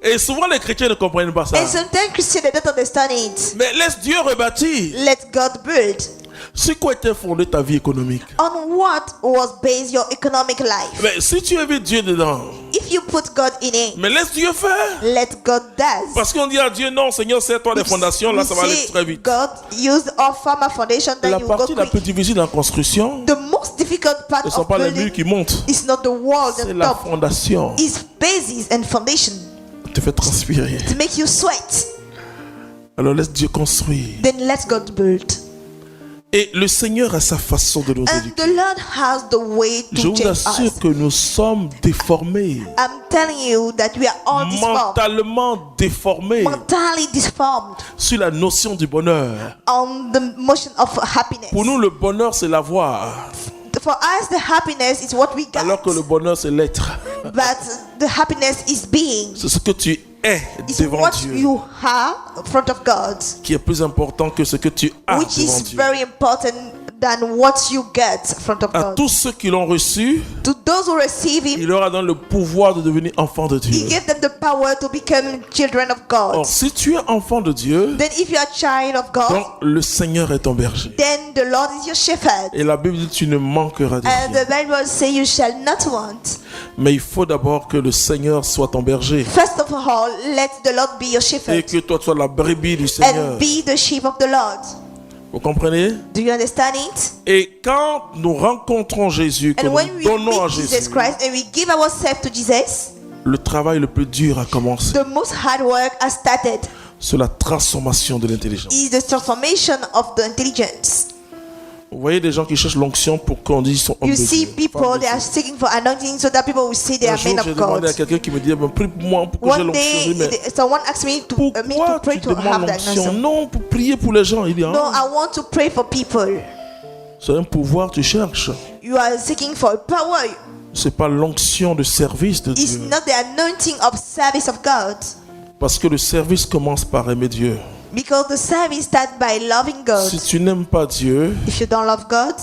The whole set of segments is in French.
Et souvent les chrétiens ne comprennent pas ça. And sometimes Christians they don't understand it. Mais laisse Dieu rebâtir. Let God build. Sur quoi était fondée ta vie économique? On what was based your economic life? Mais si tu invites Dieu dedans, If you put God in it, mais laisse Dieu faire. let God does. Parce qu'on dit à Dieu, non Seigneur, serre-toi des fondations, là ça va aller très vite. God used our farmer foundation, then La you go partie la plus quick. difficile en construction, The most difficult part ce ne sont of pas les murs building qui montent, is not the wall, c'est the la top. fondation Is basis and foundation qui te fait transpirer. to make you sweat. Alors laisse Dieu construire. Then let God build. Et le Seigneur a sa façon de nous And éduquer. the Lord has the way Je to vous change assure us. que nous sommes déformés, I'm telling you that we are all deformed, mentalement déformés mentally deformed sur la notion du bonheur. on the motion of happiness. Pour nous, le bonheur, c'est l'avoir, For us, the happiness is what we got, alors que le bonheur, c'est l'être. but the happiness is being. C'est ce que tu es It's devant what Dieu you have in front of God, qui est plus important que ce que tu as which devant is Dieu. very important than what you get in front of À God. tous ceux qui l'ont reçu, To those who receive Him, il leur a donné le pouvoir de devenir enfants de He Dieu. gave them the power to become children of God. Or, si tu es enfant de Dieu, Then if you are a child of God, donc le Seigneur est ton berger. then the Lord is your shepherd. Et la Bible dit tu ne manqueras de And rien. the Bible says you shall not want. Mais il faut d'abord que le Seigneur soit ton berger First of all, let the Lord be your et shepherd que toi tu sois la brebis du Seigneur. and be the sheep of the Lord. Vous comprenez? Do you understand it? Et quand nous rencontrons Jésus, que And nous when we donnons à meet Jesus Jésus, Christ and we give ourselves to Jesus, le travail le plus dur a commencé. the most hard work has started. C'est la transformation de l'intelligence. Is the transformation of the intelligence. Vous voyez des gens qui cherchent l'onction pour qu'on dise qu'ils sont hommes You de see Dieu, people, femmes de they are Dieu. seeking for anointing so that people will say they Un are jour, men j'ai of demandé God. à quelqu'un qui me dit, prie pour moi pour que j'ai One l'onction. Je day, dis, mais someone asked me to pourquoi pray tu to have demandes that l'onction? anointing. Non, pour prier pour les gens. Il dit, No, ah, I want to pray for people. c'est un pouvoir que tu cherches. You are seeking for a power. C'est pas l'onction de service de It's Dieu. not the anointing of service of God. Parce que le service commence par aimer Dieu. Because the service starts by loving God. Si tu n'aimes pas Dieu, If you don't love God,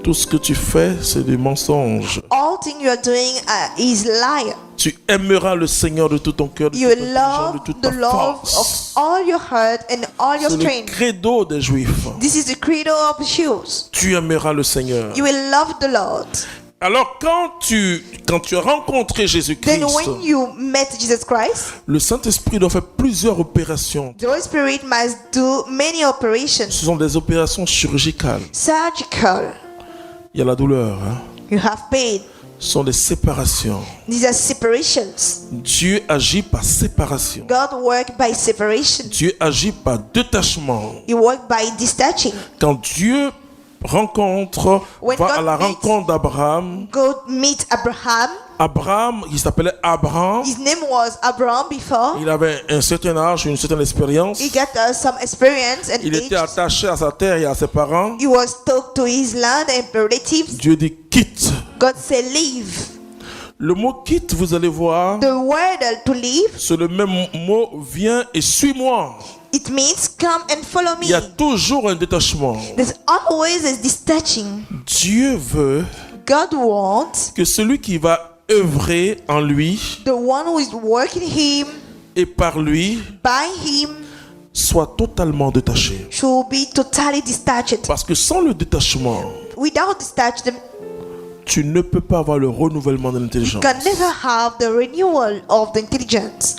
tout ce que tu fais, c'est des mensonges. all thing you are doing is lie. Tu aimeras le Seigneur de tout ton cœur, de You toute ta intelligence, love de toute the ta love force. of all your heart and all your C'est le strength. credo des Juifs. This is the credo of the Jews. Tu aimeras le Seigneur. You will love the Lord. Alors quand tu as rencontré Jésus-Christ, Then when you met Jesus Christ, le Saint-Esprit doit faire plusieurs opérations. the Holy Spirit must do many operations. Ce sont des opérations chirurgicales. Surgical. Il y a la douleur. Hein. You have pain. Ce sont des séparations. These are separations. Dieu agit par séparation. God works by separation. Dieu agit par détachement. He works by detaching. Quand Dieu rencontre, When va God à la meets- rencontre d'Abraham, God meet Abraham. Abraham, il s'appelait Abraham, His name was Abraham before. il avait un certain âge, une certaine expérience, He got some experience and il était age. attaché à sa terre et à ses parents. He was stuck to his land and relatives. Dieu dit quitte. God said leave. Le mot quitte, vous allez voir, The word to leave, c'est le même mot, viens et suis-moi. it means come and follow Il y a me. toujours un détachement. There's always a detaching. Dieu veut God wants que celui qui va œuvrer en lui the one who is working him, et par lui by him, soit totalement détaché. should be totally detached. Parce que sans le détachement, Without detachment, tu ne peux pas avoir le renouvellement de you l'intelligence. can never have the renewal of the intelligence.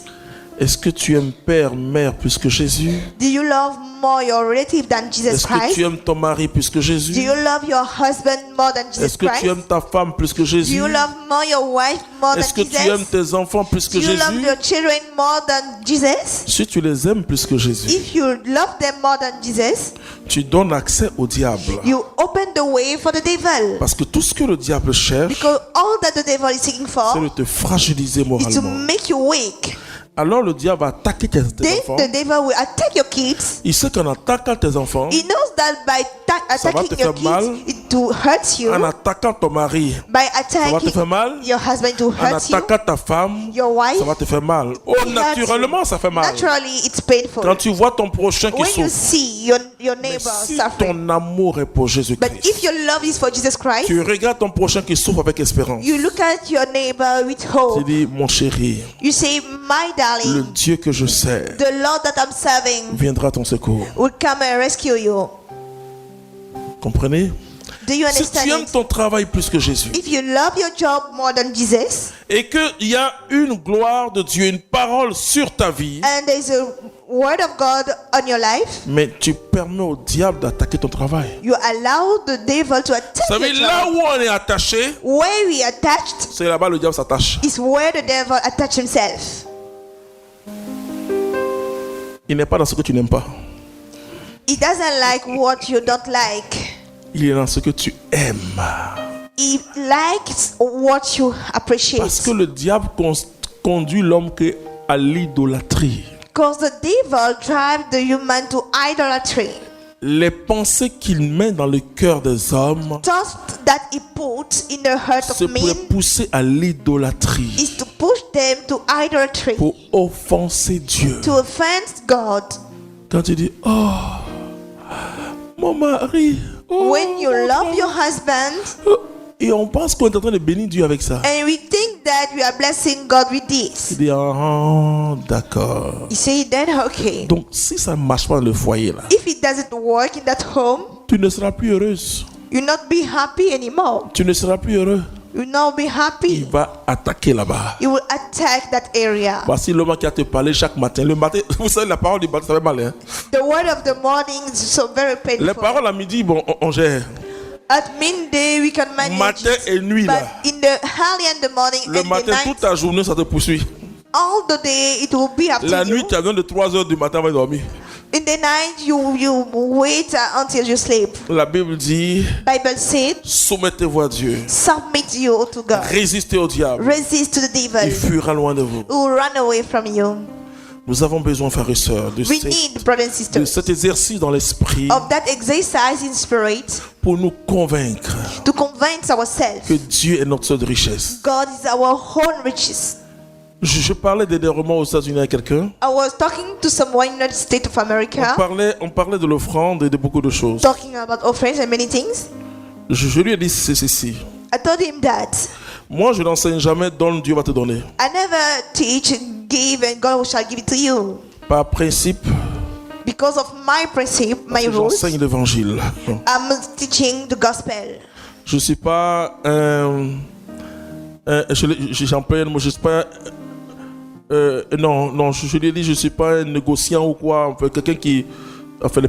Est-ce que tu aimes père, mère plus que Jésus? Do you love more your relative than Jesus Est-ce que tu Christ? aimes ton mari plus que Do Jésus? you love your husband more than Jesus Est-ce que tu Christ? aimes ta femme plus que Do Jésus? you love more your wife more Est-ce que than tu aimes Jesus? tes enfants plus que Do you love Jésus? your children more than Jesus? Si tu les aimes plus que Jésus, If you love them more than Jesus, tu donnes accès au diable. you open the way for the devil. Parce que tout ce que le diable cherche, Because all that the devil is seeking c'est for de te fragiliser is to moralement. make you weak. Alors le diable va attaquer tes Then enfants. the devil will attack your kids. Il sait qu'en attaquant tes enfants, He knows that by Ça va te attacking faire your kids, mal. it will hurt you. en attaquant ton mari, By ça va te attacking faire mal. your husband, it will En hurt you. attaquant ta femme, Your wife, ça va te faire mal. Oh, it hurts you. naturellement, ça fait mal. Naturally, it's painful. Quand tu vois ton prochain qui When you souffre, see your your Mais neighbor si suffering. ton amour est pour But Jésus-Christ, if your love is for Jesus Christ, tu regardes ton prochain qui souffre avec espérance. you look at your neighbor with Tu hope. dis, mon chéri, You say, my le darling, Dieu que je sers the Lord that I'm serving viendra à ton secours. will come and rescue you. Comprenez? Do you Si tu understand aimes it? ton travail plus que Jésus If you love your job more than Jesus, et qu'il y a une gloire de Dieu, une parole sur ta vie, and there's a word of God on your life, mais tu permets au diable d'attaquer ton travail. you allow the devil to attack Vous savez, your là job. où on est attaché, Where we attached c'est là-bas le diable s'attache. is where the devil attached himself. Il n'est pas dans ce que tu n'aimes pas. He doesn't like what you don't like. Il est dans ce que tu aimes. He likes what you appreciate. Parce que le diable conduit l'homme à l'idolâtrie. Because the devil drives the human to idolatry. Les pensées qu'il met dans le cœur des hommes, Thoughts that he puts in the heart c'est of pour les men pousser à l'idolâtrie, is to push them to idolatry, pour offenser Dieu. to offend God. Quand tu dis, oh, mon mari, oh, When you mon love mari, your husband, oh, et on pense qu'on est en train de bénir Dieu avec ça. and we think that we are blessing God with Tu this, dis, ah, d'accord. you say then okay. Donc, si ça ne marche pas dans le foyer, là, If it doesn't work in that home, tu ne seras plus heureuse. you'll not be happy anymore. Tu ne seras plus heureux. You'll not be Il happy. va attaquer là-bas. You will attack that area. Voici l'homme qui a te parlé chaque matin. Le matin, vous savez, la parole du matin, ça fait mal. Hein? The word of the morning is so very Les painful. paroles à midi, bon, on gère. At midday we can manage Matin it, et nuit, but là. in the early in the morning Le and the matin, night, toute ta journée, ça te poursuit. all the day it will be after La nuit, you. tu as besoin de 3 heures du matin avant de dormir. In the night you wait until you sleep. La Bible dit, Bible said, soumettez-vous à Dieu. submit you to God. Résistez au diable. Resist to the Il devil. fuira loin de vous. Who will run away from you. Nous avons besoin, frères et sœurs, de We need, brothers and de sisters, cet exercice dans l'esprit of that exercise in spirit pour nous convaincre to convince ourselves que Dieu est notre seule richesse. God is our own riches. Je parlais dernièrement aux États-Unis à quelqu'un. I was talking to someone in the United States of America, On parlait de l'offrande et de beaucoup de choses. talking about offerings and many things. Je lui ai dit c'est ceci. I told him that Moi, je n'enseigne jamais donne, Dieu va te donner. I never teach, give, and God shall give it to you. Par principe, Because of my principle, my rules, j'enseigne l'évangile. I'm teaching the gospel. Je ne suis pas j'emploie un mot, je suis pas non, je lui ai dit je ne suis pas un négociant ou quoi, enfin, quelqu'un qui a fait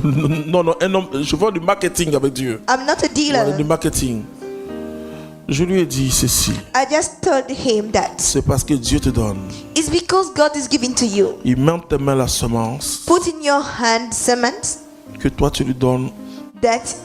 non, un homme, je vois du marketing avec Dieu. I'm not a Voilà, du dealer. marketing. Je lui ai dit ceci. I just told him that C'est parce que Dieu te donne. it's because God is giving to you. Il met entre tes mains la semence, Put in your hand cement que toi tu lui donnes that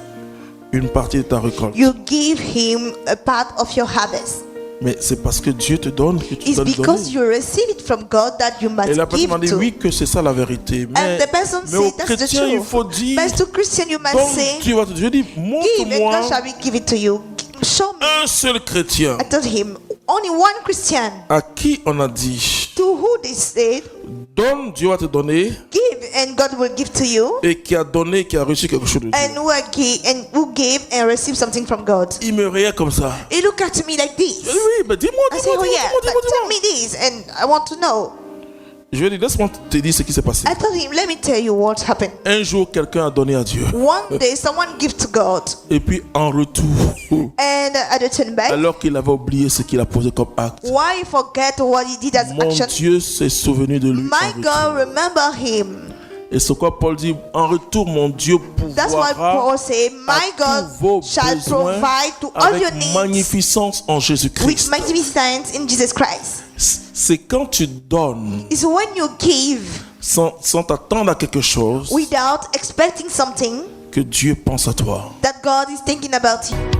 une partie de ta récolte. you give him a part of your harvest. Mais c'est parce que Dieu te donne que tu It's dois lui because donner. you receive it from God that you must Et la personne give m'a dit to. oui que c'est ça la vérité. And Mais, the person mais aux said that's the chrétiens il truth. faut dire But to Christian you must donc say, Dieu va te dire. Je dis give and montre-moi God shall give it to you. Show me. un seul chrétien I told him, only one Christian. à qui on a dit To who they said, donne, Dieu va te donner, give and God will give to you. et qui a donné, qui a reçu quelque chose de Dieu. And who gave and received something from God. Il me riait comme ça. He looked at me like Je this. dis oui, mais dis-moi, I said, dis-moi, oh yeah, dis-moi, but dis-moi, tell dis-moi. me this and I want to know. Je lui ai dit laisse-moi te dire ce qui s'est passé. I told him, let me tell you what happened. Un jour, quelqu'un a donné à Dieu. One day someone gave to God Et puis en retour, and I returned back. alors qu'il avait oublié ce qu'il a posé comme acte, Why forget what he did as mon action? Dieu s'est souvenu de lui. My en retour. God, remember him. Et c'est quoi Paul dit, en retour, mon Dieu That's why pourvoira Paul said, my à tous vos God shall besoins provide to all your avec needs magnificence en with Jésus-Christ. magnificence in Jesus Christ. C'est quand tu donnes It's when you give sans t'attendre à quelque chose without expecting something que Dieu pense à toi. that God is thinking about you.